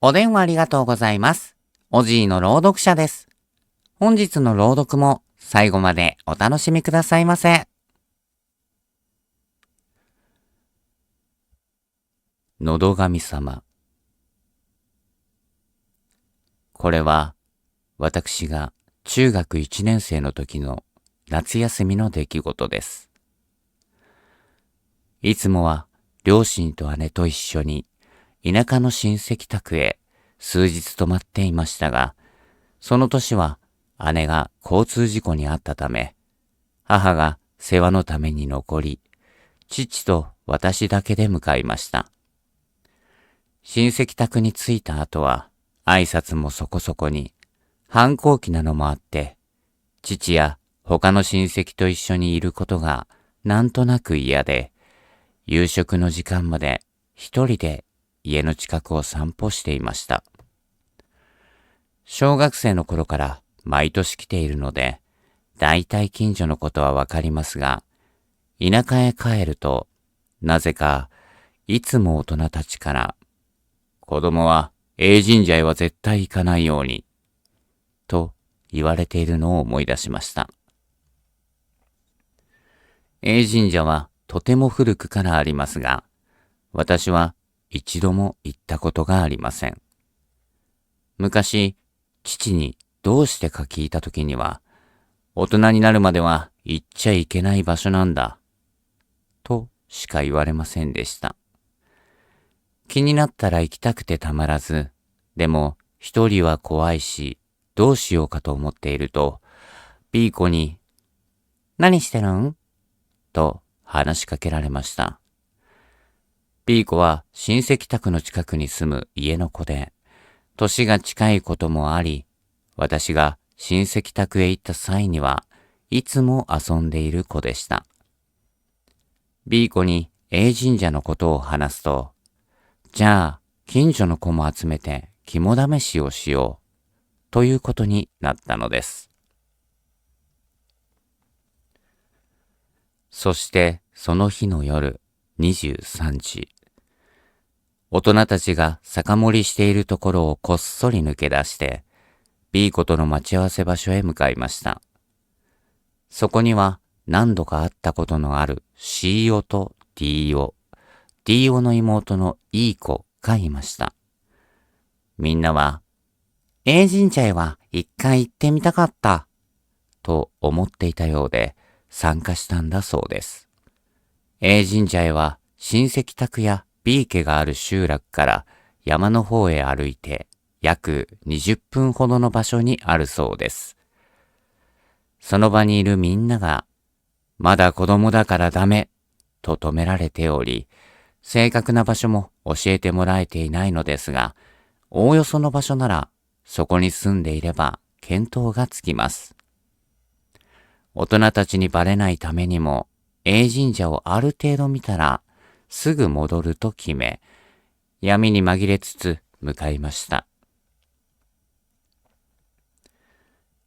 お電話ありがとうございます。おじいの朗読者です。本日の朗読も最後までお楽しみくださいませ。のど神様。これは私が中学1年生の時の夏休みの出来事です。いつもは両親と姉と一緒に田舎の親戚宅へ数日泊まっていましたが、その年は姉が交通事故に遭ったため、母が世話のために残り、父と私だけで向かいました。親戚宅に着いた後は挨拶もそこそこに、反抗期なのもあって、父や他の親戚と一緒にいることがなんとなく嫌で、夕食の時間まで一人で家の近くを散歩していました。小学生の頃から毎年来ているので、だいたい近所のことはわかりますが、田舎へ帰ると、なぜかいつも大人たちから、子供はA神社へは絶対行かないように、と言われているのを思い出しました。A神社はとても古くからありますが、私は一度も行ったことがありません。昔、父にどうしてか聞いたときには、大人になるまでは行っちゃいけない場所なんだ、としか言われませんでした。気になったら行きたくてたまらず、でも一人は怖いし、どうしようかと思っていると、ピーコに、何してるん？と話しかけられました。ピーコは親戚宅の近くに住む家の子で、年が近いこともあり、私が親戚宅へ行った際にはいつも遊んでいる子でした。ビーコに A 神社のことを話すと、じゃあ近所の子も集めて肝試しをしようということになったのです。そしてその日の夜23時、大人たちが酒盛りしているところをこっそり抜け出して、ビーコとの待ち合わせ場所へ向かいました。そこには何度か会ったことのある C オと D オ、D オの妹のいい子がいました。みんなは、A 神社へは一回行ってみたかった、と思っていたようで参加したんだそうです。A 神社へは親戚宅や B 家がある集落から山の方へ歩いて約20分ほどの場所にあるそうです。その場にいるみんなが、まだ子供だからダメ、と止められており、正確な場所も教えてもらえていないのですが、おおよその場所なら、そこに住んでいれば見当がつきます。大人たちにバレないためにも、A 神社をある程度見たら、すぐ戻ると決め、闇に紛れつつ向かいました。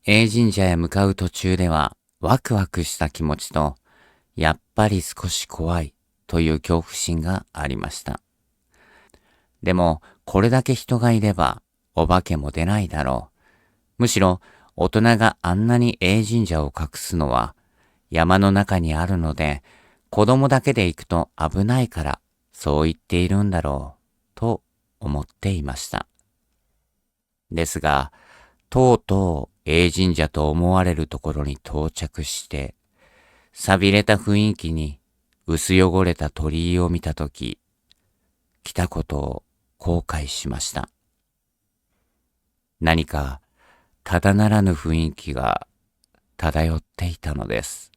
A 神社へ向かう途中では、ワクワクした気持ちと、やっぱり少し怖いという恐怖心がありました。でも、これだけ人がいれば、お化けも出ないだろう。むしろ、大人があんなに A 神社を隠すのは、山の中にあるので、子供だけで行くと危ないから、そう言っているんだろう、と思っていました。ですが、とうとう A 神社と思われるところに到着して、寂れた雰囲気に薄汚れた鳥居を見たとき、来たことを後悔しました。何かただならぬ雰囲気が漂っていたのです。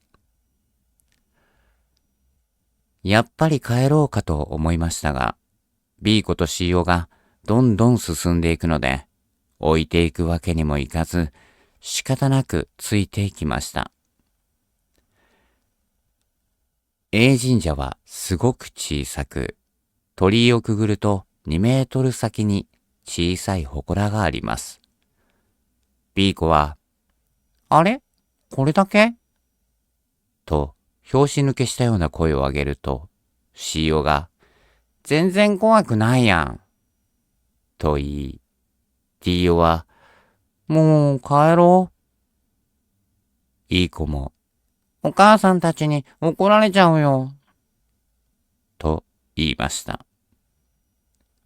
やっぱり帰ろうかと思いましたが、B 子と C オがどんどん進んでいくので、置いていくわけにもいかず、仕方なくついていきました。A 神社はすごく小さく、鳥居をくぐると2メートル先に小さい祠があります。B 子は、あれ？これだけ？と、拍子抜けしたような声を上げると、C オが、全然怖くないやん。と言い、ディーヨは、もう帰ろう。いい子も、お母さんたちに怒られちゃうよ。と言いました。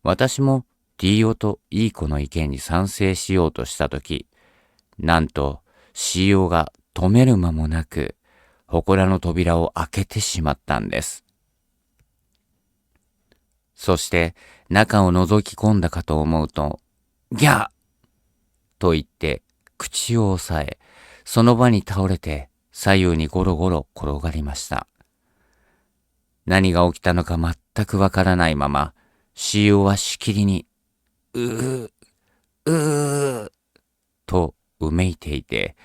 私もディーヨといい子の意見に賛成しようとしたとき、なんとシーオが止める間もなく、祠の扉を開けてしまったんです。そして中を覗き込んだかと思うと、ギャーと言って口を押さえ、その場に倒れて左右にゴロゴロ転がりました。何が起きたのか全くわからないまま、シーオはしきりに、うー、うー、とうめいていて、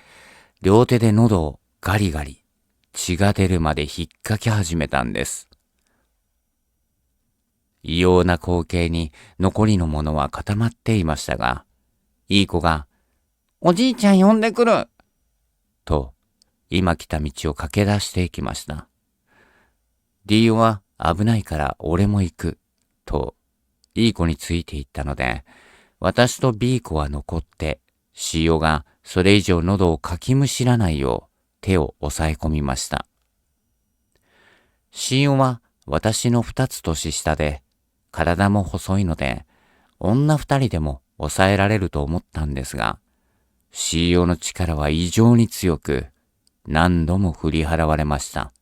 両手で喉をガリガリ、血が出るまで引っかき始めたんです。異様な光景に残りのものは固まっていましたが、いい子が、おじいちゃん呼んでくると、今来た道を駆け出していきました。ディーヨは危ないから俺も行く、と、いい子についていったので、私と B 子は残って、シーオがそれ以上喉をかきむしらないよう手を押さえ込みました。シーオは私の2つ年下で、体も細いので、女2人でも抑えられると思ったんですが、シーオの力は異常に強く、何度も振り払われました。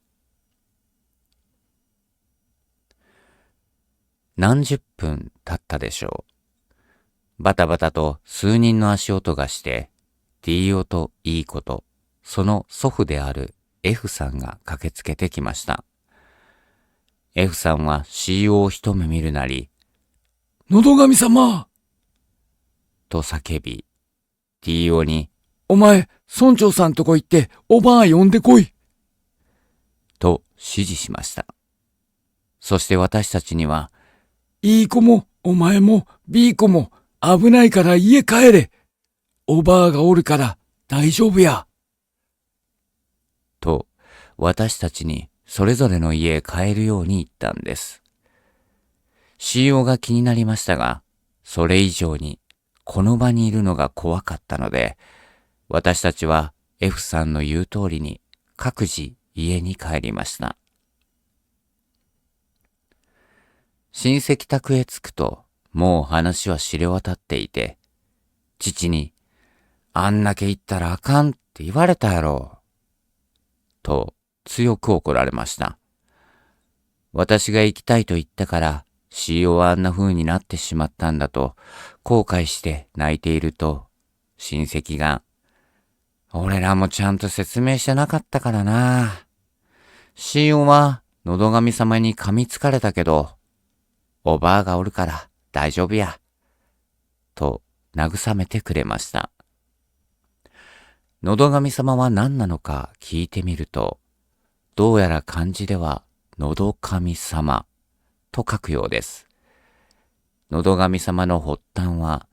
何十分経ったでしょう。バタバタと数人の足音がして、ディーヨといい子と、その祖父である F さんが駆けつけてきました。F さんは CO を一目見るなり、のど神様と叫び、ディーヨに、お前、村長さんとこ行って、おばあ呼んでこいと指示しました。そして私たちには、いい子も、お前も、B 子も、危ないから家帰れ。おばあがおるから大丈夫や。と、私たちにそれぞれの家へ帰るように言ったんです。CO が気になりましたが、それ以上にこの場にいるのが怖かったので、私たちは F さんの言う通りに各自家に帰りました。親戚宅へ着くと、もう話は知れ渡っていて、父に、あんだけ言ったらあかんって言われたやろ。と強く怒られました。私が行きたいと言ったから、CO はあんな風になってしまったんだと、後悔して泣いていると、親戚が、俺らもちゃんと説明してなかったからな。CO は、のど神様に噛みつかれたけど、おばあがおるから大丈夫や。と、慰めてくれました。のど神様は何なのか聞いてみると、どうやら漢字では、のど神様と書くようです。のど神様の発端は、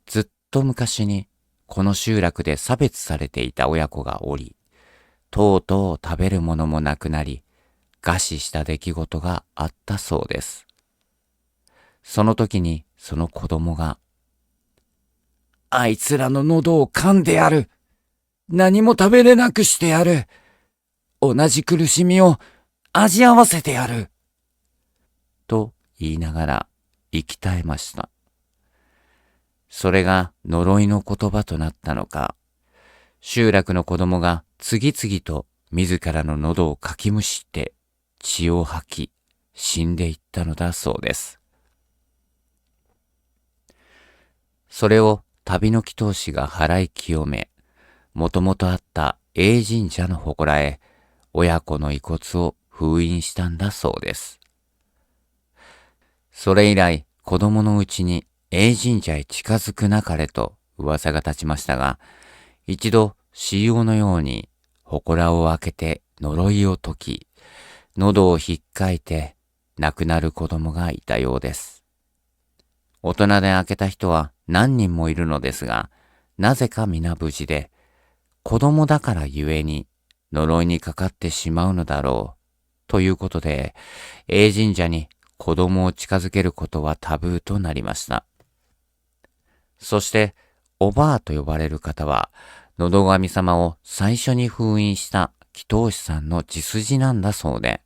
ずっと昔にこの集落で差別されていた親子がおり、とうとう食べるものもなくなり、餓死した出来事があったそうです。その時にその子供が、あいつらの喉を噛んでやる。何も食べれなくしてやる。同じ苦しみを味合わせてやる。と言いながら息絶えました。それが呪いの言葉となったのか、集落の子供が次々と自らの喉をかきむしって血を吐き死んでいったのだそうです。それを旅の祈祷師が払い清め、もともとあった A 神社の祠へ親子の遺骨を封印したんだそうです。それ以来子供のうちに A 神社へ近づくなかれと噂が立ちましたが、一度COのように祠を開けて呪いを解き、喉をひっかいて亡くなる子供がいたようです。大人で開けた人は何人もいるのですが、なぜか皆無事で、子供だからゆえに呪いにかかってしまうのだろう、ということで、A 神社に子供を近づけることはタブーとなりました。そして、おばあと呼ばれる方は、のど神様を最初に封印した祈祷師さんの血筋なんだそうで、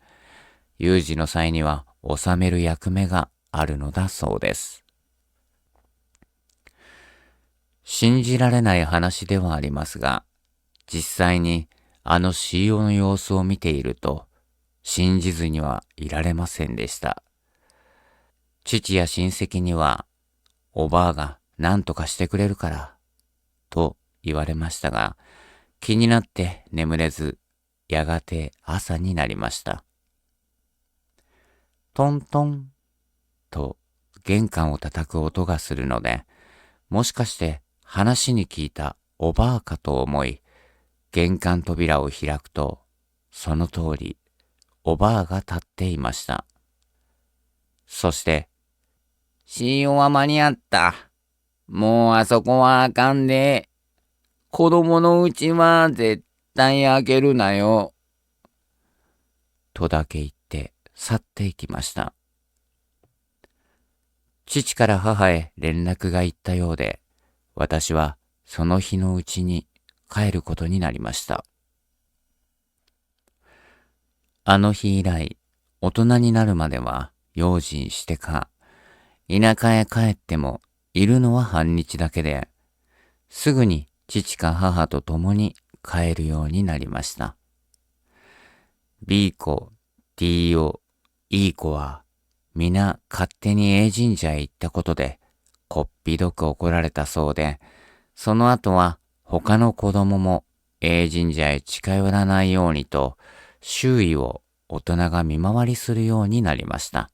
有事の際には治める役目があるのだそうです。信じられない話ではありますが、実際にあのシーオの様子を見ていると、信じずにはいられませんでした。父や親戚には、おばあが何とかしてくれるから、と言われましたが、気になって眠れず、やがて朝になりました。トントンと玄関を叩く音がするので、もしかして話に聞いたおばあかと思い、玄関扉を開くと、その通り、おばあが立っていました。そして、シーオは間に合った。もうあそこはあかんで。子供のうちは絶対開けるなよ。とだけ言って去っていきました。父から母へ連絡が行ったようで、私はその日のうちに帰ることになりました。あの日以来、大人になるまでは用心してか、田舎へ帰ってもいるのは半日だけで、すぐに父か母と共に帰るようになりました。B 子、D 子、E 子は皆勝手に A 神社へ行ったことでこっぴどく怒られたそうで、その後は他の子供も A 神社へ近寄らないようにと周囲を大人が見回りするようになりました。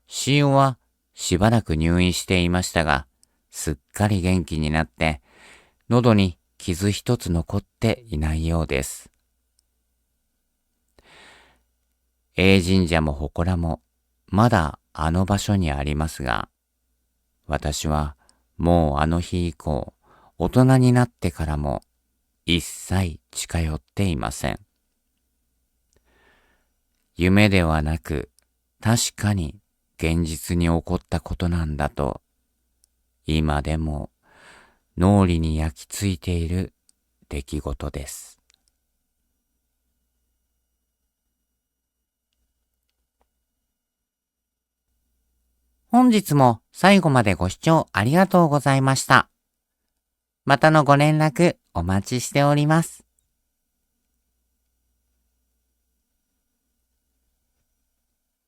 シーオはしばらく入院していましたが、すっかり元気になって、喉に傷一つ残っていないようです。A 神社も祠もまだあの場所にありますが、私はもうあの日以降、大人になってからも一切近寄っていません。夢ではなく、確かに現実に起こったことなんだと、今でも脳裏に焼き付いている出来事です。本日も最後までご視聴ありがとうございました。またのご連絡お待ちしております。